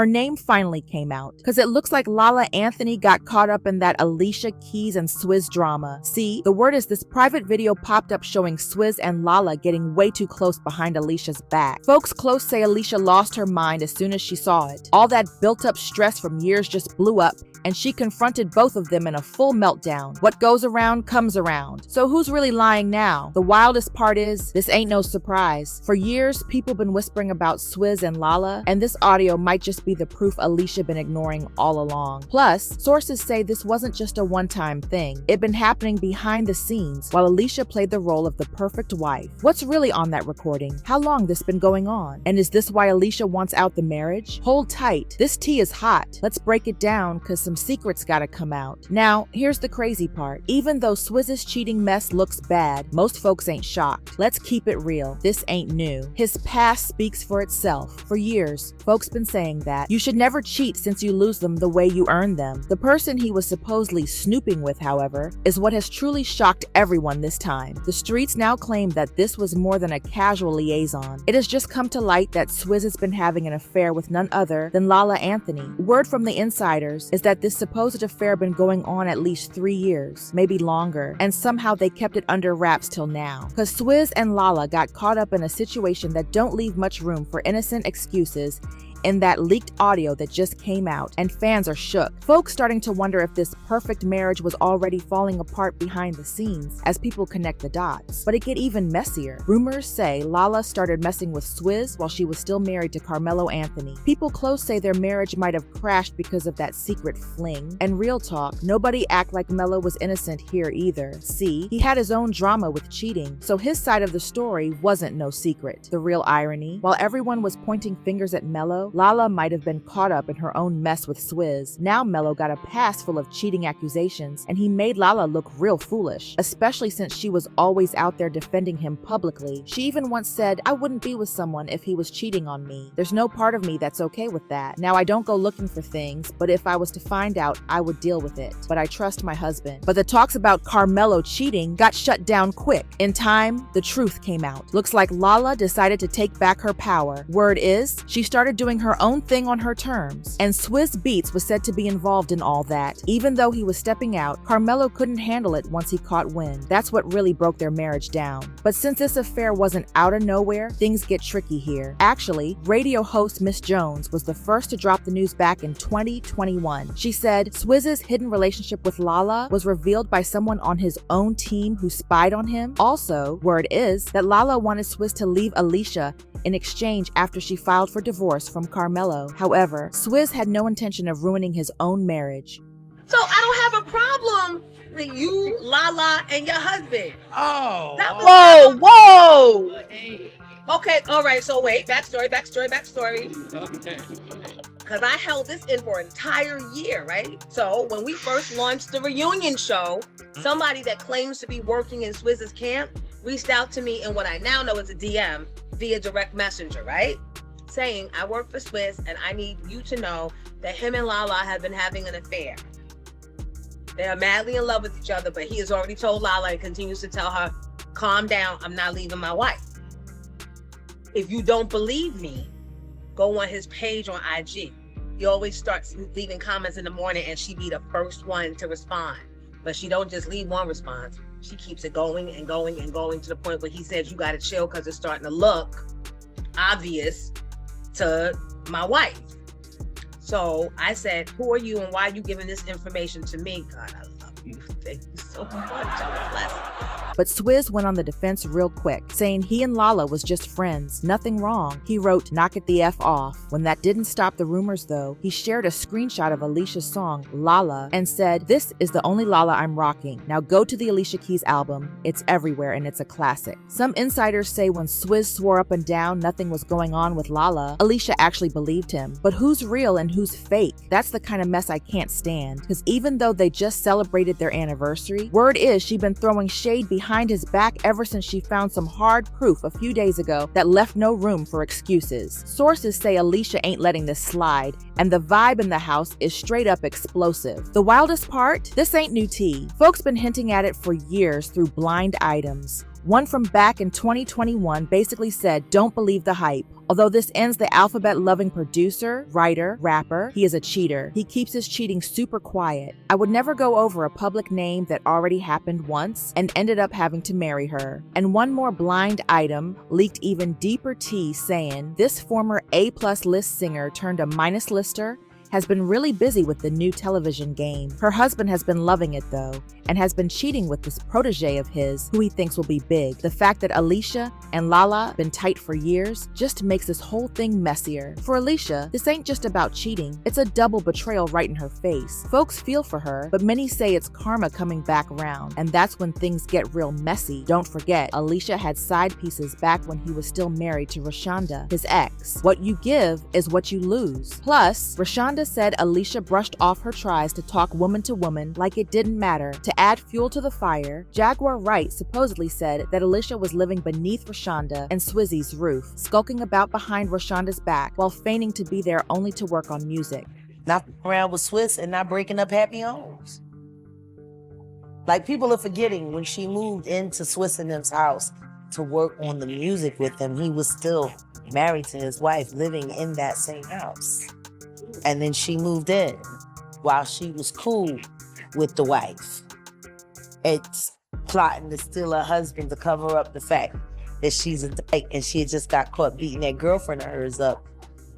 Her name finally came out, because it looks like Lala Anthony got caught up in that Alicia Keys and Swizz drama. See, the word is this private video popped up showing Swizz and Lala getting way too close behind Alicia's back. Folks close say Alicia lost her mind as soon as she saw it. All that built-up stress from years just blew up, and she confronted both of them in a full meltdown. What goes around comes around. So who's really lying now? The wildest part is, this ain't no surprise. For years, people been whispering about Swizz and Lala, and this audio might just be the proof Alicia been ignoring all along. Plus, sources say this wasn't just a one-time thing. It'd been happening behind the scenes while Alicia played the role of the perfect wife. What's really on that recording? How long this been going on? And is this why Alicia wants out the marriage? Hold tight. This tea is hot. Let's break it down, cause some secrets gotta come out. Now, here's the crazy part. Even though Swizz's cheating mess looks bad, most folks ain't shocked. Let's keep it real. This ain't new. His past speaks for itself. For years, folks been saying that you should never cheat since you lose them the way you earn them. The person he was supposedly snooping with, however, is what has truly shocked everyone this time. The streets now claim that this was more than a casual liaison. It has just come to light that Swizz has been having an affair with none other than Lala Anthony. Word from the insiders is that this supposed affair been going on at least 3 years, maybe longer, and somehow they kept it under wraps till now. Cause Swizz and Lala got caught up in a situation that don't leave much room for innocent excuses in that leaked audio that just came out, and fans are shook. Folks starting to wonder if this perfect marriage was already falling apart behind the scenes as people connect the dots. But it get even messier. Rumors say Lala started messing with Swizz while she was still married to Carmelo Anthony. People close say their marriage might have crashed because of that secret fling. And real talk, nobody act like Melo was innocent here either. See, he had his own drama with cheating, so his side of the story wasn't no secret. The real irony, while everyone was pointing fingers at Melo, Lala might have been caught up in her own mess with Swizz. Now Melo got a past full of cheating accusations, and he made Lala look real foolish, especially since she was always out there defending him publicly. She even once said, "I wouldn't be with someone if he was cheating on me. There's no part of me that's okay with that. Now I don't go looking for things, but if I was to find out, I would deal with it. But I trust my husband." But the talks about Carmelo cheating got shut down quick. In time, the truth came out. Looks like Lala decided to take back her power. Word is, she started doing her own thing on her terms, and Swizz Beatz was said to be involved in all that. Even though he was stepping out, Carmelo couldn't handle it once he caught wind. That's what really broke their marriage down. But since this affair wasn't out of nowhere, things get tricky here. Actually, radio host Miss Jones was the first to drop the news back in 2021. She said Swizz's hidden relationship with Lala was revealed by someone on his own team who spied on him. Also, word is that Lala wanted Swizz to leave Alicia in exchange after she filed for divorce from Carmelo. However, Swizz had no intention of ruining his own marriage. So I don't have a problem with you, Lala, and your husband. Oh. Whoa. Okay, all right, so wait, backstory. Okay. Because I held this in for an entire year, right? So when we first launched the reunion show, somebody that claims to be working in Swizz's camp reached out to me in what I now know is a DM via direct messenger, right? Saying, "I work for Swizz and I need you to know that him and Lala have been having an affair. They are madly in love with each other, but he has already told Lala and continues to tell her, calm down, I'm not leaving my wife. If you don't believe me, go on his page on IG. He always starts leaving comments in the morning and she be the first one to respond. But she don't just leave one response. She keeps it going and going and going to the point where he says, you got to chill because it's starting to look obvious to my wife." So I said, "Who are you and why are you giving this information to me?" God, I love you. Thank you so much. I'm blessed. But Swizz went on the defense real quick, saying he and Lala was just friends, nothing wrong. He wrote, "Knock it the F off." When that didn't stop the rumors though, he shared a screenshot of Alicia's song, Lala, and said, "This is the only Lala I'm rocking. Now go to the Alicia Keys album. It's everywhere and it's a classic." Some insiders say when Swizz swore up and down nothing was going on with Lala, Alicia actually believed him. But who's real and who's fake? That's the kind of mess I can't stand. Because even though they just celebrated their anniversary, word is she'd been throwing shade behind his back ever since she found some hard proof a few days ago that left no room for excuses. Sources say Alicia ain't letting this slide, and the vibe in the house is straight up explosive. The wildest part? This ain't new tea. Folks been hinting at it for years through blind items. One from back in 2021 basically said, "Don't believe the hype." Although this ends the alphabet-loving producer, writer, rapper, he is a cheater. He keeps his cheating super quiet. I would never go over a public name that already happened once and ended up having to marry her. And one more blind item leaked even deeper tea saying this former A+ list singer turned a minus lister has been really busy with the new television game. Her husband has been loving it though, and has been cheating with this protege of his who he thinks will be big. The fact that Alicia and Lala been tight for years just makes this whole thing messier. For Alicia, this ain't just about cheating, it's a double betrayal right in her face. Folks feel for her, but many say it's karma coming back around, and that's when things get real messy. Don't forget, Alicia had side pieces back when he was still married to Rashonda, his ex. What you give is what you lose. Plus, Rashonda said Alicia brushed off her tries to talk woman to woman like it didn't matter. To add fuel to the fire, Jaguar Wright supposedly said that Alicia was living beneath Rashonda and Swizzy's roof, skulking about behind Rashonda's back while feigning to be there only to work on music. Not around with Swizz and not breaking up happy homes. Like, people are forgetting when she moved into Swizz and them's house to work on the music with him, he was still married to his wife, living in that same house. And then she moved in while she was cool with the wife. It's plotting to steal her husband to cover up the fact that she's a dyke and she had just got caught beating that girlfriend of hers up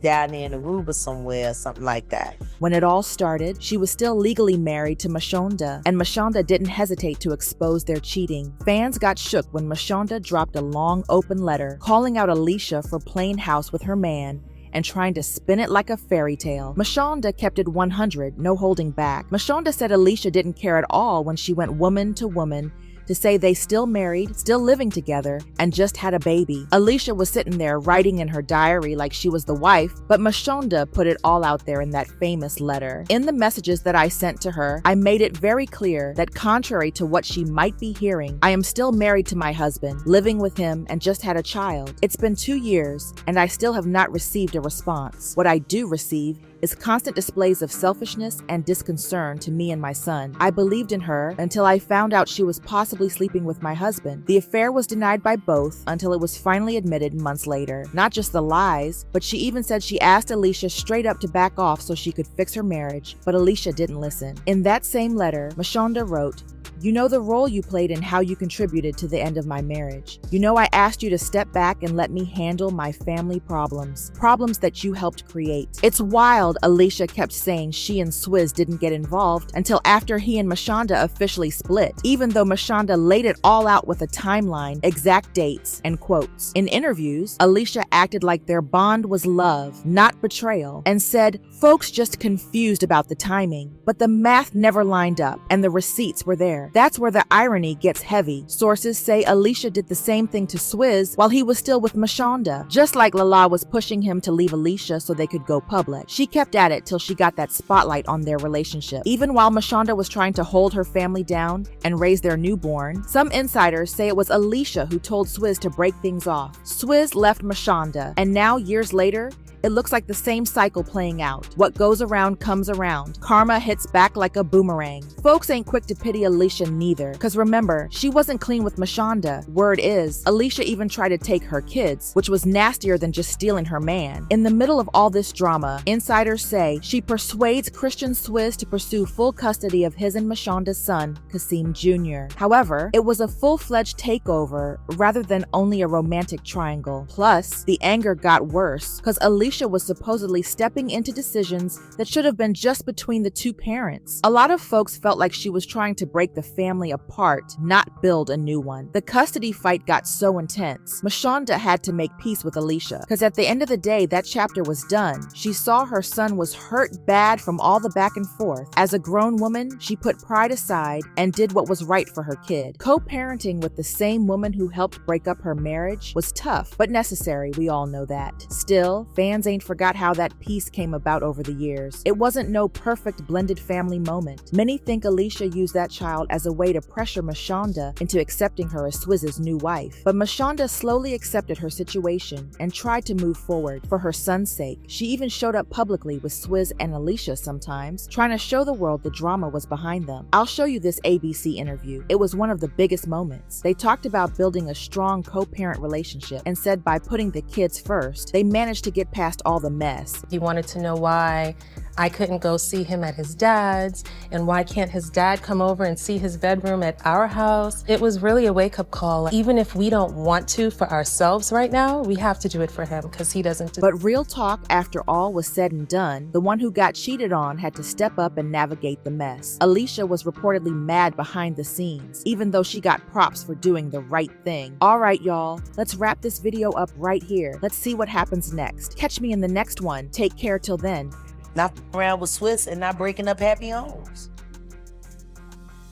down there in Aruba somewhere or something like that. When it all started, she was still legally married to Mashonda, and Mashonda didn't hesitate to expose their cheating. Fans got shook when Mashonda dropped a long open letter calling out Alicia for playing house with her man and trying to spin it like a fairy tale. Mashonda kept it 100, no holding back. Mashonda said Alicia didn't care at all when she went woman to woman to say they still married, still living together, and just had a baby. Alicia was sitting there writing in her diary like she was the wife, but Mashonda put it all out there in that famous letter. In the messages that I sent to her, I made it very clear that contrary to what she might be hearing, I am still married to my husband, living with him, and just had a child. It's been 2 years, and I still have not received a response. What I do receive is constant displays of selfishness and disconcern to me and my son. I believed in her until I found out she was possibly sleeping with my husband. The affair was denied by both until it was finally admitted months later. Not just the lies, but she even said she asked Alicia straight up to back off so she could fix her marriage, but Alicia didn't listen. In that same letter, Mashonda wrote, "You know the role you played in how you contributed to the end of my marriage. You know I asked you to step back and let me handle my family problems that you helped create." It's wild Alicia kept saying she and Swizz didn't get involved until after he and Mashonda officially split, even though Mashonda laid it all out with a timeline, exact dates, and quotes. In interviews, Alicia acted like their bond was love, not betrayal, and said folks just confused about the timing, but the math never lined up, and the receipts were there. That's where the irony gets heavy. Sources say Alicia did the same thing to Swizz while he was still with Mashonda, just like Lala was pushing him to leave Alicia so they could go public. She kept at it till she got that spotlight on their relationship. Even while Mashonda was trying to hold her family down and raise their newborn, some insiders say it was Alicia who told Swizz to break things off. Swizz left Mashonda, and now years later, it looks like the same cycle playing out. What goes around comes around. Karma hits back like a boomerang. Folks ain't quick to pity Alicia neither, cause remember, she wasn't clean with Mashonda. Word is, Alicia even tried to take her kids, which was nastier than just stealing her man. In the middle of all this drama, insiders say she persuades Christian Swizz to pursue full custody of his and Mashonda's son, Kasim Jr. However, it was a full-fledged takeover rather than only a romantic triangle. Plus, the anger got worse, cause Alicia was supposedly stepping into decisions that should have been just between the two parents. A lot of folks felt like she was trying to break the family apart, not build a new one. The custody fight got so intense. Mashonda had to make peace with Alicia, because at the end of the day, that chapter was done. She saw her son was hurt bad from all the back and forth. As a grown woman, she put pride aside and did what was right for her kid. Co-parenting with the same woman who helped break up her marriage was tough, but necessary, we all know that. Still, fans fans ain't forgot how that peace came about over the years. It wasn't no perfect blended family moment. Many think Alicia used that child as a way to pressure Mashonda into accepting her as Swizz's new wife. But Mashonda slowly accepted her situation and tried to move forward for her son's sake. She even showed up publicly with Swizz and Alicia sometimes, trying to show the world the drama was behind them. I'll show you this ABC interview. It was one of the biggest moments. They talked about building a strong co-parent relationship and said by putting the kids first, they managed to get past all the mess. He wanted to know why I couldn't go see him at his dad's, and why can't his dad come over and see his bedroom at our house? It was really a wake-up call. Even if we don't want to for ourselves right now, we have to do it for him because he doesn't. But real talk, after all was said and done, the one who got cheated on had to step up and navigate the mess. Alicia was reportedly mad behind the scenes, even though she got props for doing the right thing. All right, y'all, let's wrap this video up right here. Let's see what happens next. Catch me in the next one. Take care till then. Not around with Swizz and not breaking up happy homes.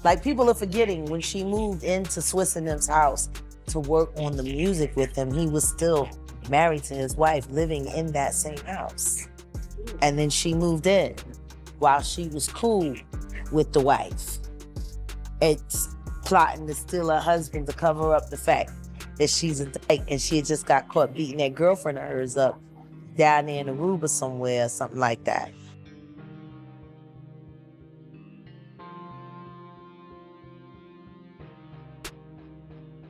Like, people are forgetting when she moved into Swizz and them's house to work on the music with him, he was still married to his wife, living in that same house. And then she moved in while she was cool with the wife. It's plotting to steal her husband to cover up the fact that she's a dyke and she had just got caught beating that girlfriend of hers up down there in Aruba somewhere or something like that.